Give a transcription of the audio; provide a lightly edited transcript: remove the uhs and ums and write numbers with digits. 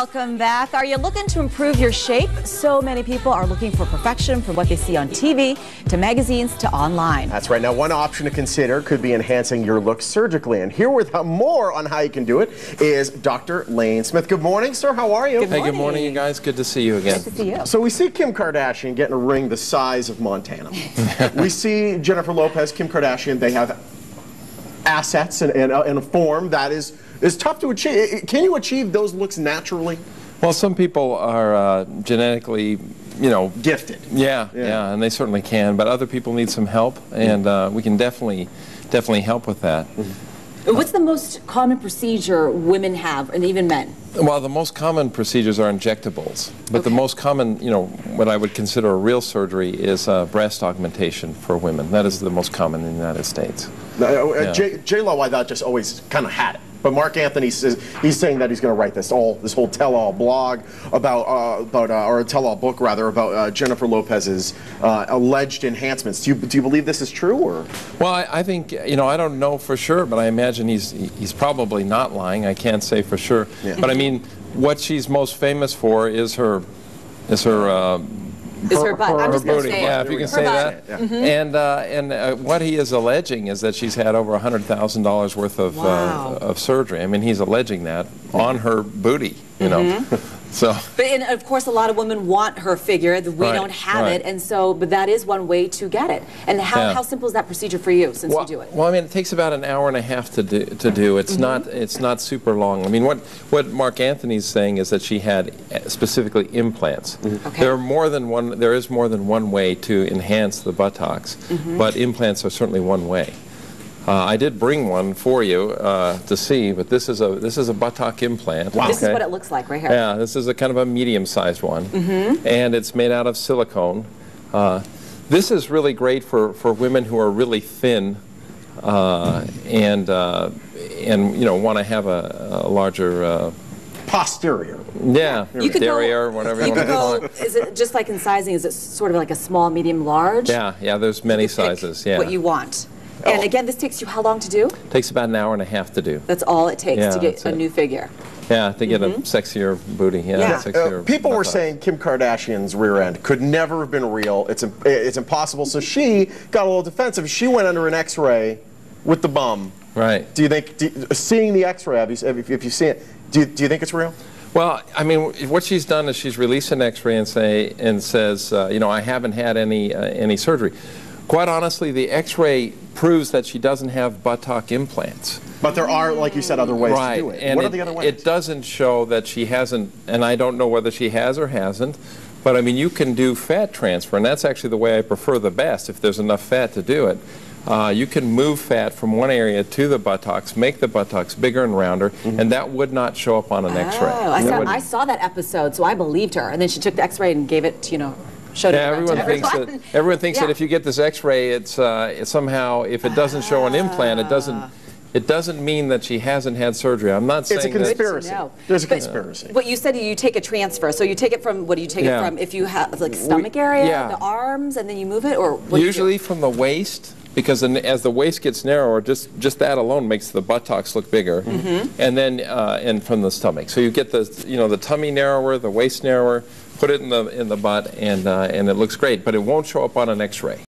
Welcome back. Are you looking to improve your shape? So many people are looking for perfection from what they see on TV to magazines to online. That's right. Now, one option to consider could be enhancing your look surgically. And here with more on how you can do it is Dr. Lane Smith. Good morning, sir. How are you? Good morning. Hey, good morning, you guys. Good to see you again. Good to see you. So we see Kim Kardashian getting a ring the size of Montana. We see Jennifer Lopez, Kim Kardashian, they have assets and a form that is tough to achieve. Can you achieve those looks naturally? Well, some people are genetically, gifted. Yeah, and they certainly can. But other people need some help, and we can definitely help with that. What's the most common procedure women have, and even men? Well, the most common procedures are injectables, but the most common, what I would consider a real surgery is breast augmentation for women. That is the most common in the United States. J-Lo, I thought, just always kind of had it. But Mark Anthony says he's saying that he's going to write this whole tell-all blog or a tell-all book rather about Jennifer Lopez's alleged enhancements. Do you believe this is true, or? Well, I think I don't know for sure, but I imagine he's probably not lying. I can't say for sure, but I mean, what she's most famous for is her butt. I'm just going to booty. say Yeah, it. if you can say that. Yeah. And what he is alleging is that she's had over $100,000 worth of surgery. I mean, he's alleging that on her booty, So. And of course, a lot of women want her figure. We don't have it, and so, but that is one way to get it. And how simple is that procedure for you, since you do it? Well, I mean, it takes about an hour and a half to do. It's not super long. I mean, what Mark Anthony's saying is that she had specifically implants. Okay. There is more than one way to enhance the buttocks, but implants are certainly one way. I did bring one for you to see, but this is a buttock implant. Wow. This is what it looks like right here. Yeah, this is a kind of a medium-sized one, and it's made out of silicone. This is really great for women who are really thin and want to have a larger posterior. Yeah, derriere, whatever you want to call it. Is it just like in sizing? Is it sort of like a small, medium, large? Yeah. There's many sizes. Yeah. What you want. And again, this takes you how long to do? Takes about an hour and a half to do. That's all it takes to get a new figure. Yeah, to get a sexier booty. Sexier people were saying Kim Kardashian's rear end could never have been real. It's impossible. So she got a little defensive. She went under an X-ray with the bum. Right. Do you think, seeing the X-ray, if you see it, do you think it's real? Well, I mean, what she's done is she's released an X-ray and says, I haven't had any surgery. Quite honestly, the X-ray proves that she doesn't have buttock implants. But there are, like you said, other ways to do it. And what are the other ways? It doesn't show that she hasn't, and I don't know whether she has or hasn't, but I mean, you can do fat transfer, and that's actually the way I prefer the best, if there's enough fat to do it. You can move fat from one area to the buttocks, make the buttocks bigger and rounder, and that would not show up on an X-ray. Oh, I saw that episode, so I believed her. And then she took the X-ray and gave it, showed it everyone thinks that if you get this X-ray, it's somehow, if it doesn't show an implant, it doesn't mean that she hasn't had surgery. I'm not saying it's a conspiracy. There's a conspiracy. But you said you take a transfer, so you take it from, what do you take it from? If you have like stomach area, the arms, and then you move it, or what usually from the waist. Because as the waist gets narrower, just that alone makes the buttocks look bigger, and then and from the stomach. So you get the tummy narrower, the waist narrower, put it in the butt, and it looks great. But it won't show up on an X-ray.